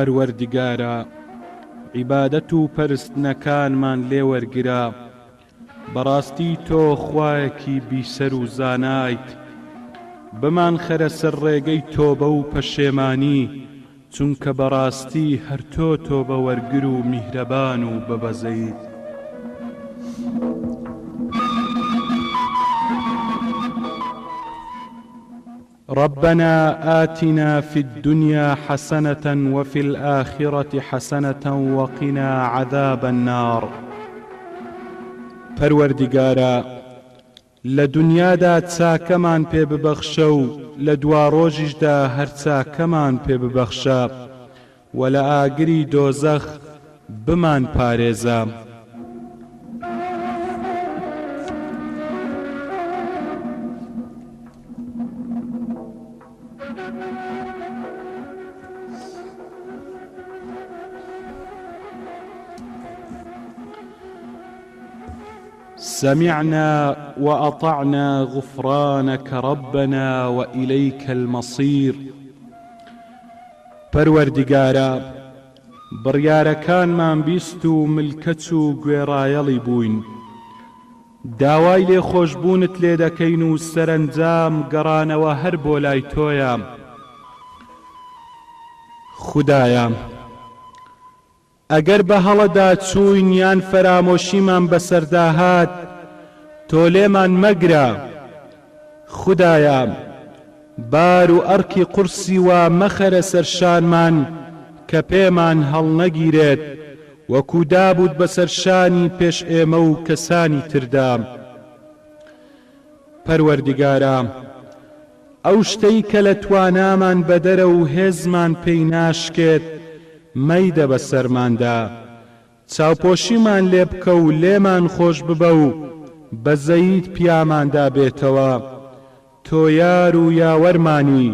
پەروەردیگارە، عیبادەت و پەرستنەکانمان لێ وەرگرە. بەڕاستی تۆ خوایەکی بیسەر و زانایت. بمان خەرە سەر ڕێگەی تۆبە و پەشێمانی، چونکە بەڕاستی هەر تۆ تۆبە وەرگر و میهرەبان و بەبەزەیت. ربنا آتنا في الدنيا حسنة وفي الآخرة حسنة وقنا عذاب النار. پەروەردیگارە، لە دنیادا چاکەمان پێ ببەخشە و لە دوا ڕۆژیشدا هەر چاکەمان پێ ببەخشە و لە ئاگری دۆزەخ بمان پارێزە. سمعنا وأطعنا غفرانك ربنا وإليك المصير. پەروەردیگارە، بڕیارەکانمان بیست و ملکەت و گوێڕایەڵی بووین. داوای لێخۆشبوونت لێ دەکەین و سەرنجام گەڕانەوە هەر بۆ لای تۆیە. خودایە، ئەگەر بە هەڵەدا چووین یان فەرامۆشیمان بەسەرداهات، تۆ لێمان مەگرە. خودایە، بار و ئەرکی قورسی وا مەخەرە سەرشانمان کە پێمان هەڵنەگیرێت، وەکو دابوود بەسەر شانی پێش ئێمە و کەسانی تردا. پەروەردیگارە، ئەو شتەی کە لە توانامان بەدەرە و هێزمان پێی ناشکێت مەیدە بەسەرماندا. چاوپۆشیمان لێ بکە و لێمان خۆش ببە و بەزەیت پیاماندا بێتەوە. تۆ یار و یاوەرمانی،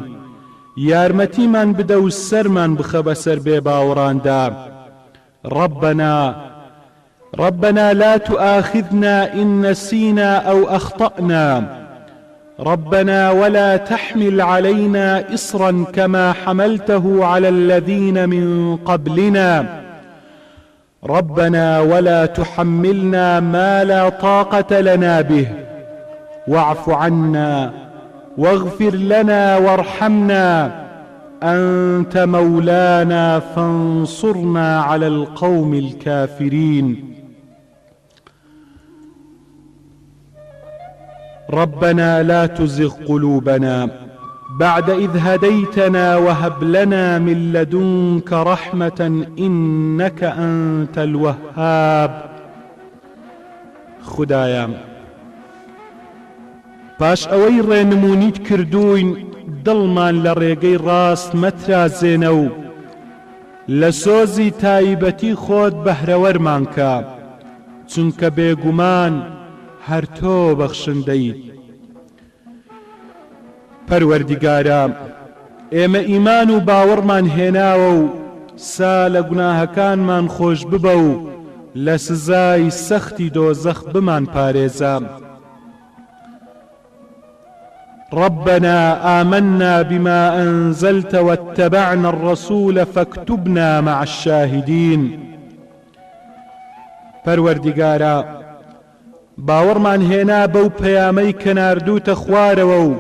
یارمەتیمان بدە و سەرمان بخە بەسەر بێ باوەڕاندا. ربنا لا تؤاخذنا إن نسينا أو أخطأنا. ربنا ولا تحمل علينا إصرا كما حملته على الذين من قبلنا. ربنا ولا تحملنا ما لا طاقة لنا به. واعف عنا واغفر لنا وارحمنا أنت مولانا فانصرنا على القوم الكافرين. ربنا لا تزغ قلوبنا بعد إذ هديتنا وهب لنا من لدنك رحمة إنك أنت الوهاب. خدایا، پاش ئەوەی ڕێنمونیت کردوین دڵمان لە ڕێگەی ڕاست مەترازێنە و لە سۆزی تایبەتی خۆت بەهرەوەرمان کە، چونکە بێگومان هەر تۆ بەخشندەیت. پەروەردیگارە، ئێمە ئیمان و باوەڕمان هێناوە و سا لە گوناهەکانمان خۆش ببە و لە سزای سەختی دۆزەخ بمان پارێزە. ربنا آمنا بما أنزلت واتبعنا الرسول فاكتبنا مع الشاهدين. پەروەردیگارە، باوەڕمان هێنا بەو پەیامەی کە ناردووتە خوارەوە و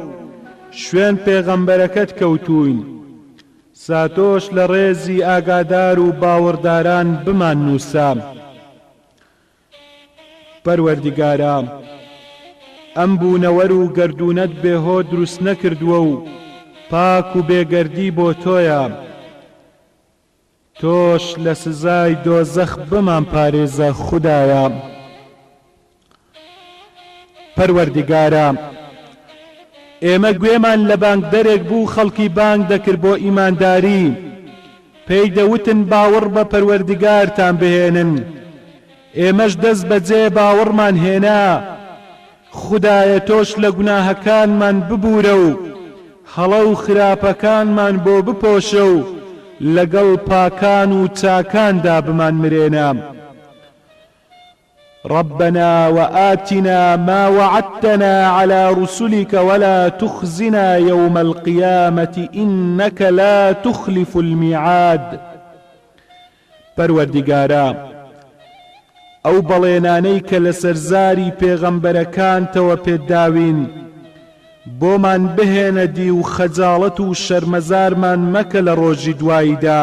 شوێن پێغەمبەرەکەت کەوتوین. ساتۆش لە ڕێزی ئاگادار و باوەڕداران بمان نووسە. پەروەردیگارە، ئەم بوونەوەر و گەردوونەت بێهۆ دروست نەکردووە و پاک و بێگەردی بۆ تۆیە. تۆش لە سزای دۆزەخ بمان پارێزە. خودایە، پەروەردیگارە ئێمە گوێمان لە بانگ دەرێک بوو خەڵکی بانگ دەکرد بۆ ئیمانداری پێی دەوتن باوەڕ بە پەروەردیگارتان بهێنن ئێمەش دەست بەجێ باوەڕمان هێنا خودایە تۆش لە گوناهەکانمان ببوورە و هەڵە و خراپەکانمان بۆ بپۆشە و لەگەڵ پاکان و چاکاندا بمان مرێنە ربنا وآتنا ما وعدتنا على رسلك ولا تخزنا يوم القيامة إنك لا تخلف الميعاد پەروەردیگارە ئەو بەڵێنانەی کە لە سەرزاری پێغەمبەرەکانتەوە پێداوین بۆمان بهێنە دی و خەجاڵەت و شەرمەزارمان مەکە لە ڕۆژی دواییدا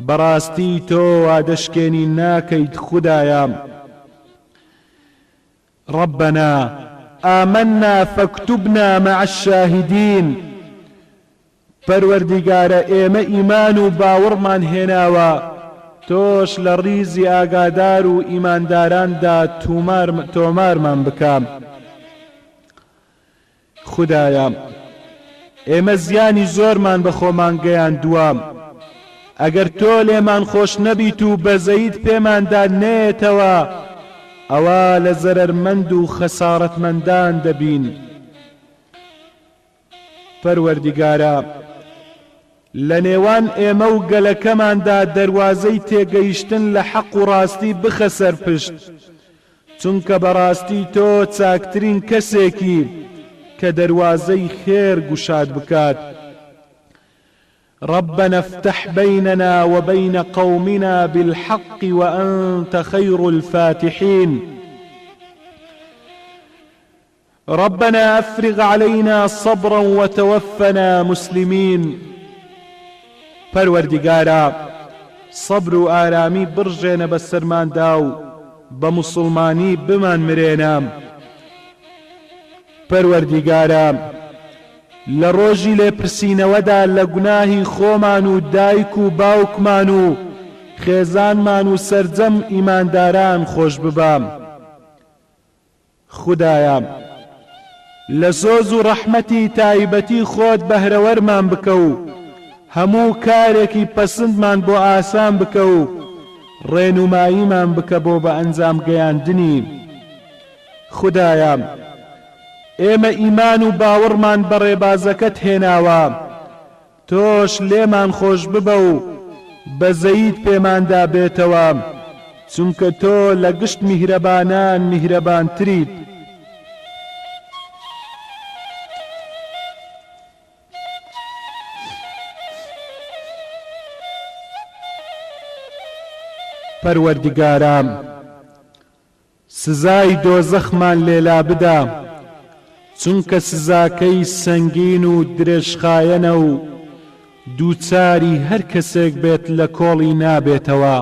بەڕاستی تۆ وادەشکێنی ناکەیت خودایە ربنا آمنا فاكتبنا مع الشاهدين پەروەردیگارە ئێمە ئیمان و باوەڕمان هێناوە تۆش لە ڕیزی ئاگادار و ئیمانداراندا تۆمارمان بکە خودایە ئێمە زیانی زۆرمان بە خۆمان گەیاندووە ئەگەر تۆ لێمان خۆش نەبیت و بەزەیت پێماندا نێتەوە ئەوە لە زەرەرمەند و خەسارەتمەندان دەبین پەروەردیگارە لە نێوان ئێمە و گەلەکەماندا دەروازەی تێگەیشتن لە حەق و ڕاستی بخە سەر پشت چونکە بەڕاستی تۆ چاکترین کەسێکی کە دەروازەی خێر گوشاد بکات ربنا افتح بيننا وبين قومنا بالحق وأنت خير الفاتحين ربنا أفرغ علينا صبرا وتوفنا مسلمين پەروەردیگارە صبر و ئارامی بڕژێنە بەسەرماندا و بە موسڵمانی بمان مرێنە پەروەردیگارە لە ڕۆژی لێپرسینەوەدا لە گوناهی خۆمان و دایک و باوکمان و خێزانمان و سەرجەم ئیمانداران خۆش ببام خودایە لە سۆز و ڕەحمەتی تایبەتی خۆت بەهرەوەرمان بکە و هەموو کارێکی پەسندمان بۆ ئاسان بکە و ڕێنماییمان بکە بۆ بە ئەنجام گەیاندنی خودایە ئێمە ئیمان و باوەڕمان بە ڕێبازەکەت هێناوە تۆش لێمان خۆش ببە و بەزەیت پێماندا بێتەوە چونکە تۆ لە گشت میهرەبانان میهرەبانتریت پەروەردیگارە سزای دۆزەخمان لێلا بدە چونکە سزاکەی سەنگین و درێژخایەنە و دووچاری هەر کەسێک بێت لە کۆڵی نابێتەوە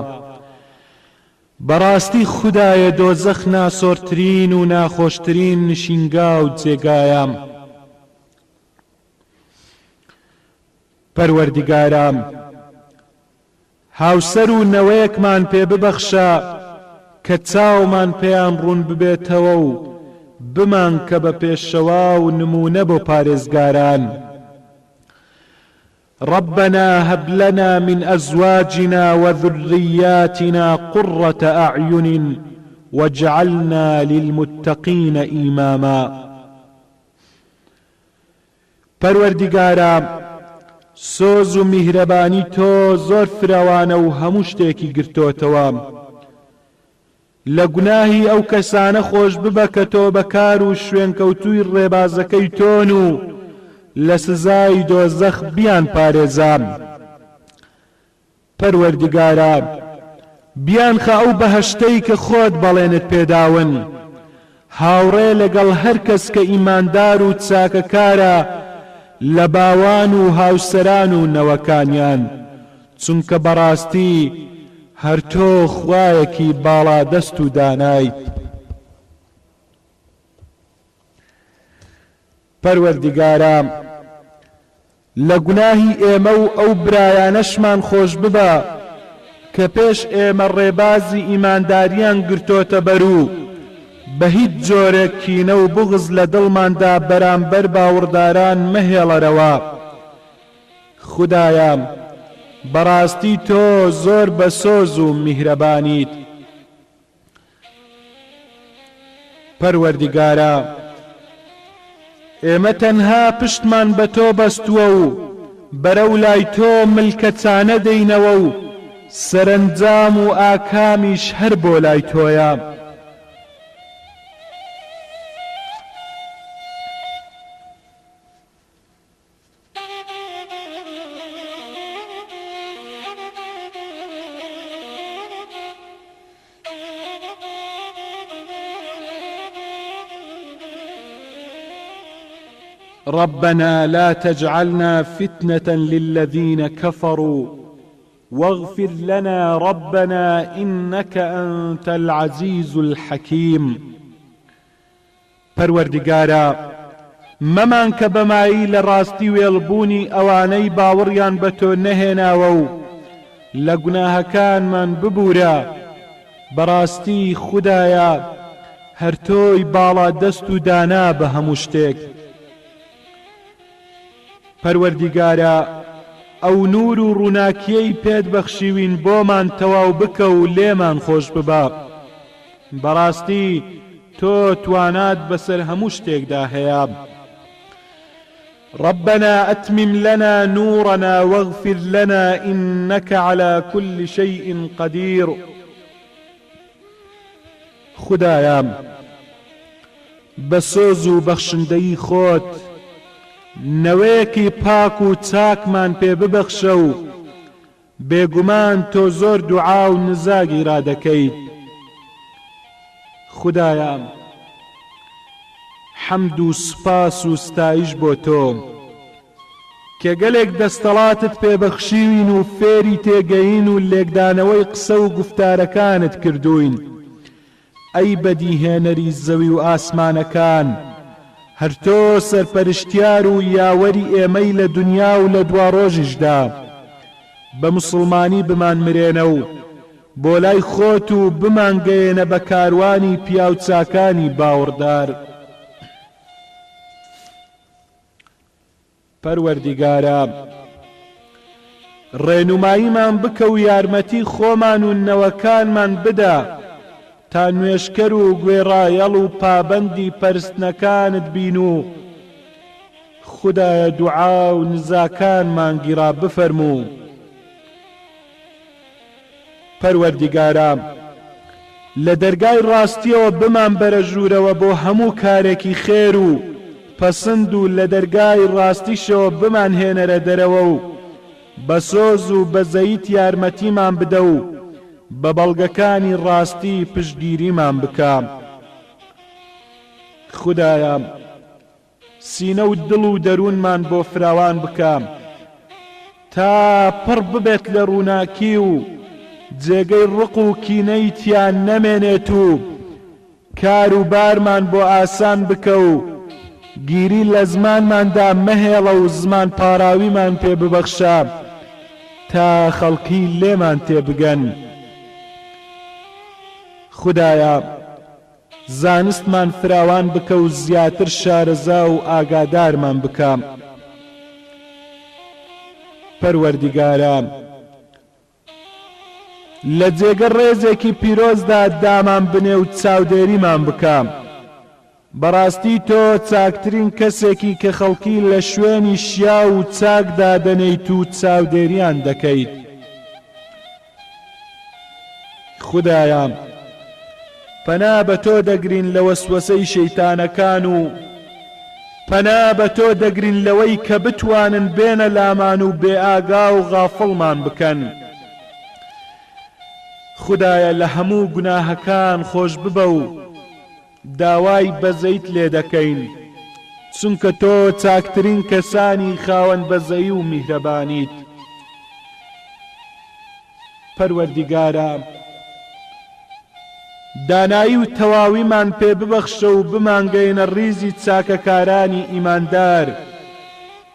بەڕاستی خودایە دۆزەخ ناسۆرترین و ناخۆشترین نشینگا و جێگایە پەروەردیگارە هاوسەر و نەوەیەکمان پێ ببەخشە کە چاومان پێیان ڕوون ببێتەوە و بمان کە بە پێشەوا و نمونە بۆ پارێزگاران ربنا هب لنا من أزواجنا وذرياتنا قرة أعين واجعلنا للمتقين إماما پەروەردیگارە سۆز و میهرەبانی تۆ زۆر فراوانە و هەموو شتێکی گرتۆتەوە لە گوناهی ئەو کەسانە خۆش ببە کە تۆ بەکار و شوێنکەوتووی ڕێبازەکەی تۆن و لە سزای دۆزەخ بیان پارێزام پەروەردیگارە بیان خە ئەو بەهەشتەی کە خۆت بەڵێنت پێداون هاوڕێ لەگەڵ هەر کەس کە ئیماندار و چاکەکارە لە باوان و هاوسەران و نەوەکانیان چونکە بەڕاستی هەر تۆ خوایەکی باڵا دەست و دانایت پەروەردیگارە لە گوناهی ئێمە و ئەو برایانەشمان خۆش ببە کە پێش ئێمە ڕێبازی ئیمانداریان گرتۆتە بەر و بە هیچ جۆرێک کینە و بغز لە دڵماندا بەرامبەر باوەڕداران مەهێڵەرەوە. خودایە بەڕاستی تۆ زۆر بەسۆز و میهرەبانیت. پەروەردیگارە ئێمە تەنها پشتمان بە تۆ بەستووە و بەرەو لای تۆ ملکەچانە دەینەوە و سەرنجام و ئاکامیش هەر بۆ لای تۆیە. ربنا لا تجعلنا فتنة للذين كفروا واغفر لنا ربنا إنك أنت العزيز الحكيم. پەروەردیگارە مەمان کە بەمایی لە ڕاستی وێڵبوونی ئەوانەی باوەڕیان بە تۆ نەهێناوە و لە گوناهەکانمان ببوورە. بەڕاستی خودایە هەر تۆی باڵا دەست و دانا بە هەموو شتێک. پەروەردیگارە ئەو نور و ڕووناکیەی پێت بەخشیوین بۆمان تەواو بکە و لێمان خۆش ببە. بەڕاستی تۆ توانات بەسەر هەموو شتێکدا هەیە. ربنا أتمم لنا نورنا واغفر لنا إنك على كل شيء قدير. خدایا بەسۆز و بەخشندەی خۆت نەوەیەکی پاک و چاکمان پێ ببەخشە و بێگومان تۆ زۆر دوعا و نزاگی ڕادەکەیت. خدایە حەمد و سپاس و ستایش بۆ تۆ کە گەلێک دەستەڵاتت پێبەخشیوین و فێری تێگەین و لێکدانەوەی قسە و گوفتارەکانت کردوین. ئەی بەدیهێنەری زەوی و ئاسمانەکان، هەر تۆ سەرپەرشتیار و یاوەری ئێمەی لە دنیا و لە دوا ڕۆژیشدا. بە موسڵمانی بمان مرێنە و بۆ لای خۆت و بمانگەیەنە بە کاروانی پیاو چاکانی باوەڕدار. پەروەردیگارە ڕێنماییمان بکە و یارمەتی خۆمان و نەوەکانمان بدە تا نوێشکەر و گوێڕایەڵ و پابەندی پەرستنەکانت بین و خودایە دوعا و نزاکانمان گیرا بفەرموو. پەروەردیگارە لە دەرگای ڕاستیەوە بمان بەرە ژوورەوە بۆ هەموو کارێکی خێر و پەسند و لە دەرگای ڕاستیشەوە بمان هێنەرە دەرەوە و بە سۆز و بەزەیت یارمەتیمان بدە و بە بەڵگەکانی ڕاستی پشتگیریمان بکە. خودایە سینە و دڵ و دەروونمان بۆ فراوان بکە تا پڕ ببێت لە ڕووناکی و جێگەی ڕق و کینەی تیان نەمێنێت و کار و بارمان بۆ ئاسان بکە و گیری لە زمانماندا مەهێڵە و زمان پاراویمان پێ ببەخشە تا خەڵکی لێمان تێبگەن. خودایە زانستمان فراوان بکە و زیاتر شارەزا و ئاگادارمان بکە. پەروەردیگارە لە جێگە ڕێزێکی پیرۆزدا دامان بنێ و چاودێریمان بکە. بەڕاستی تۆ چاکترین کەسێکی کە خەڵکی لە شوێنی شیا و چاکدا دەنێیت و چاودێریان دەکەیت. خودایە پەنا بە تۆ دەگرین لە وەسوەسەی شەیتانەکان و پەنا بە تۆ دەگرین لەوەی کە بتوانن بێنە لامان و بێئاگا و غافڵمان بکەن. خودایە لە هەموو گوناهەکان خۆش ببە و داوای بەزەیت لێ دەکەین چونکە تۆ چاکترین کەسانی خاوەن بەزەیی و میهرەبانیت. پەروەردیگارە دانایی و تەواویمان پێ ببەخشە و بمانگەینە ڕیزی چاکەکارانی ئیماندار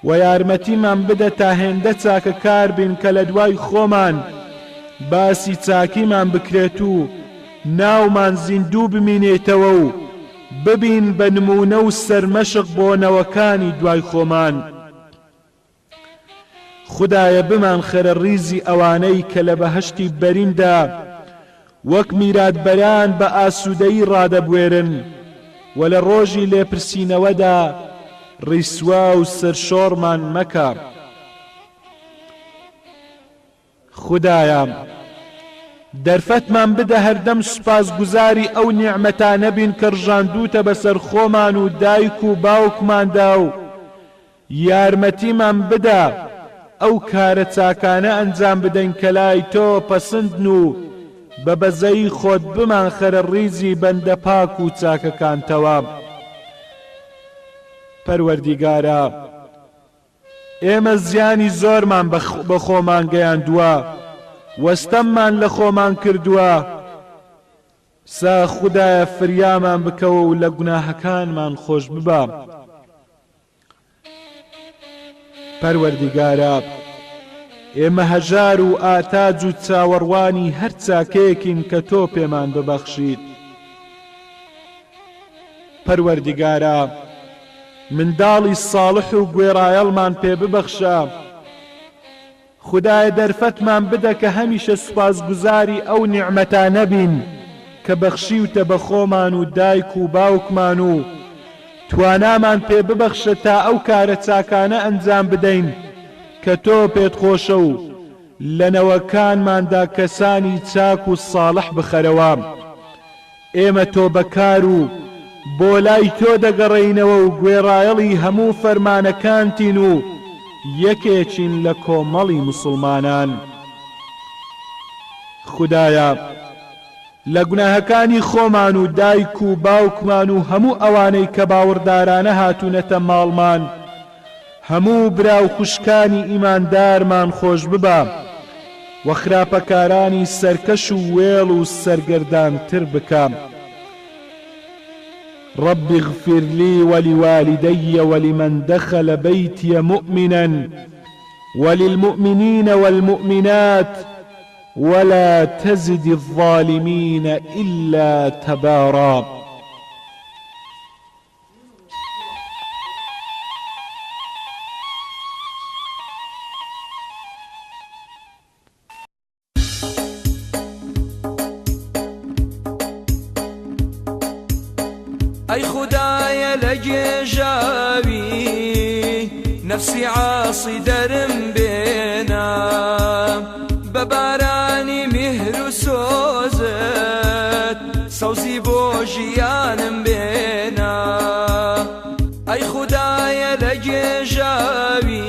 و یارمەتیمان بدە تا هێندە چاکەکار بین کە لە دوای خۆمان باسی چاکیمان بکرێت و ناومان زیندوو بمینێتەوە و ببین بە نمونە و سەرمەشق بۆ نەوەکانی دوای خۆمان. خودایە بمان خەرە ڕیزی ئەوانەی کە لە بەهەشتی بەریندا وەک میراتبەران بە ئاسوودەیی ڕادەبوێرن و لە ڕۆژی لێپرسینەوەدا ڕیسوا و سەرشۆڕمان مەکە. خودایە دەرفەتمان بدە هەردەم سوپاسگوزاری ئەو نیعمەتانە بین کە ڕژاندووتە بەسەر خۆمان و دایک و باوکماندا و یارمەتیمان بدە ئەو کارە چاکانە ئەنجام بدەین کە لای تۆ پەسەندن و بە بەزەی خۆت بمان خەرە ڕیزی بەندە پاک و چاکەکانتەوە. پەروەردیگارە ئێمە زیانی زۆرمان بە خۆمان گەیاندووە، وەستەممان لە خۆمان کردووە. سا خودایە فریامان بکەوە و لە گوناهەکانمان خۆش ببە. پەروەردیگارە ئێمە هەژار و ئاتاج و چاوەڕوانی هەر چاکەیەکین کە تۆ پێمان ببەخشیت. پەروەردیگارە منداڵی ساڵح و گوێڕایەڵمان پێ ببەخشە. خودایە دەرفەتمان بدە کە هەمیشە سوپاسگوزاری ئەو نیعمەتانە بین کە بەخشیوتە بە خۆمان و دایک و باوکمان و توانامان پێ ببەخشە تا ئەو کارە چاکانە ئەنجام بدەین کە تۆ پێت خۆشە و لەنەوەکانماندا کەسانی چاک و ساڵح بخەرەوە. ئێمە تۆ بەکار و بۆ لای تۆ دەگەڕێینەوە و گوێڕایەڵی هەموو فەرمانەکانتین و یەکێکین لە کۆمەڵی موسڵمانان. خودایە لە گوناهەکانی خۆمان و دایک و باوکمان و هەموو ئەوانەی کە باوەڕدارانە هاتوونەتە ماڵمان، هەموو براو خوشکانی ئیماندارمان خۆش ببە و خراپەکارانی سەرکەش و وێڵ و سەرگەردانتر بکە. رب اغفر لي ولوالدي ولمن دخل بيتي مؤمنا وللمؤمنين والمؤمنات ولا تزد الظالمين إلا تبارا. أي خدايا لجيجاوي نفسي عاصي درم بينا بباراني مهر سوزت سوزي بوجيان بينا. أي خدايا لجيجاوي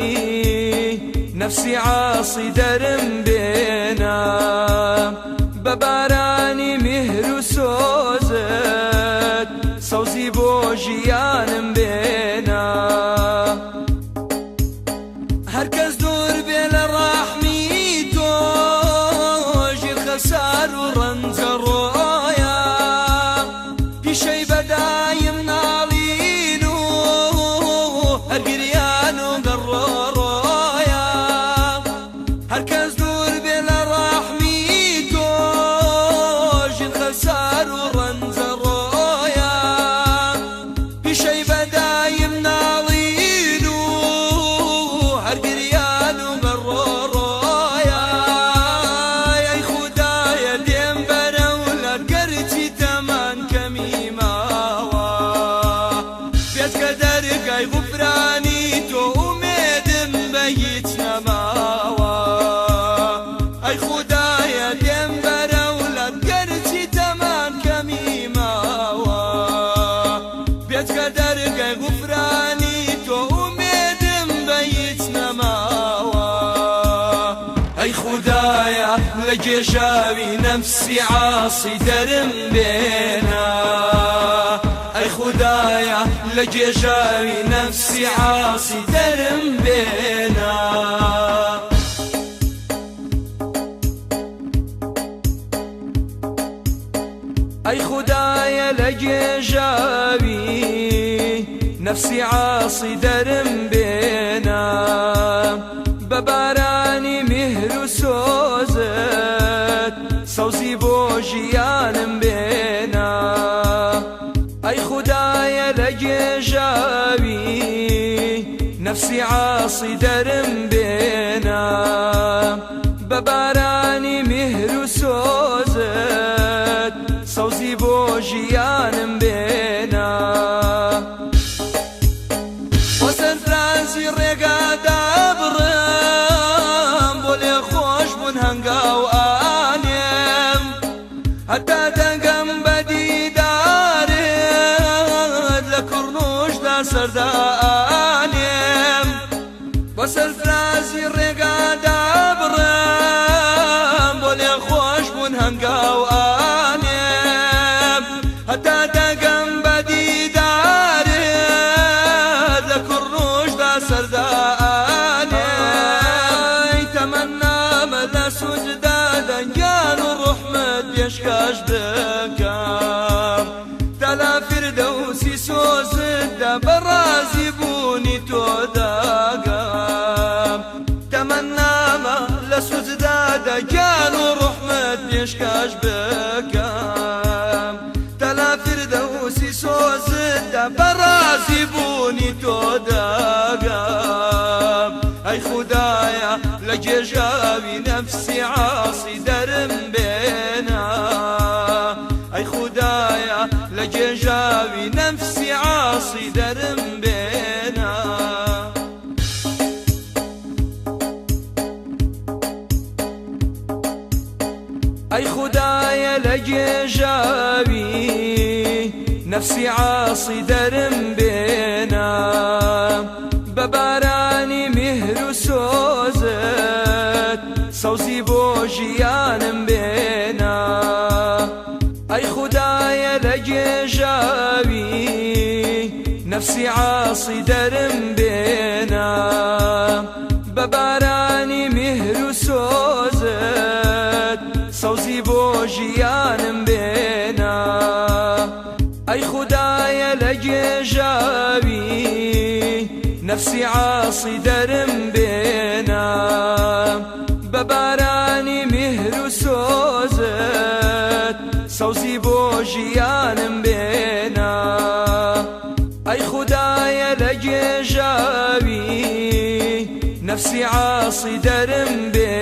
نفسي عاصي درم بينا بباراني مهر سوزت سوزي بوجيان بينا. هركز دور بين الرحمي توجي الخسار ورنز الرؤيا في شي بدايم نالينو هرقريان وقررويا. هركز دور بين الرحمي توجي الخسار ورنز الرؤيا في شي بدايم نالينو هرقريان وقررويا. يا خدايا ديم برا قرتي تمان كميماوا بيت قدرك اي غفراني تو اميدم بيتنا ماوا. اي خدايا ديم برا قرتي تمان كميماوا بيت قدرك اي غفراني تو اميدم بيتنا ماوا. اي خدايا لجيجاوي نفسي عاصي درم بينا. اي خدايا لجيجاوي نفسي عاصي درم بينا. اي خدايا لجيجاوي نفسي عاصي درم بينا بباراني مهر سوزت سوزي بوجيان بينا. اي خدايا عاصي درم بێنا بە بارانی میهر و سۆزت سەوزی بۆ ژیانم بێنا بۆ سەرفرازی ڕێگادا بڕم بۆ لێ خۆش بوون هەنگاو ئانێم هەتا دەنگەم بە دیدارت لە کوڕنوشدا سەردا ئانێم بۆ سەرفرازی ڕێگادا بڕم بۆ لێ خۆش بوون هەنگاو ئانێم هەتا دەنگەم بە دیدارت لە کوڕنوشدا سەردا ئانێم تەمەنامە لە سوجدا دەنگیان و ڕوحمت پێشکەش بکەم تەلا فردەوسی سۆزتدا بەڕازی بوونی تۆ داگەم تەمەنامە لە سوجدا دەنگیان و ڕوحمت پێشکەش بکەم تەلا فردەوسی سۆزتدا بەڕازی بوونی تۆ داگەم ئەی خودایە لە گێژاوی نەفسی عاسی دەرم بێنا ئەی خودایە لە گێژاوی نەفسی عاسی دەرم بێنا ئەی خودایە لە گێژاوی نەفسی عاسی دەرم بێنا بە بارانی میهر و سۆزت سەوزی بۆ ژیانم بێنا ئەی خودایە لە گێژاوی نەفسی عاسی دەرم بێنا بە بارانی میهر و سۆزت سەوزی بۆ ژیانم بێنا ئەی خودایە لە گێژاوی نەفسی عاسی دەرم بێنا بە بارانی میهر و سۆزت سەوزی بۆ ژیانم بێنا ئەی خودایە لە گێژاوی نەفسی عاسی دەرم بێنا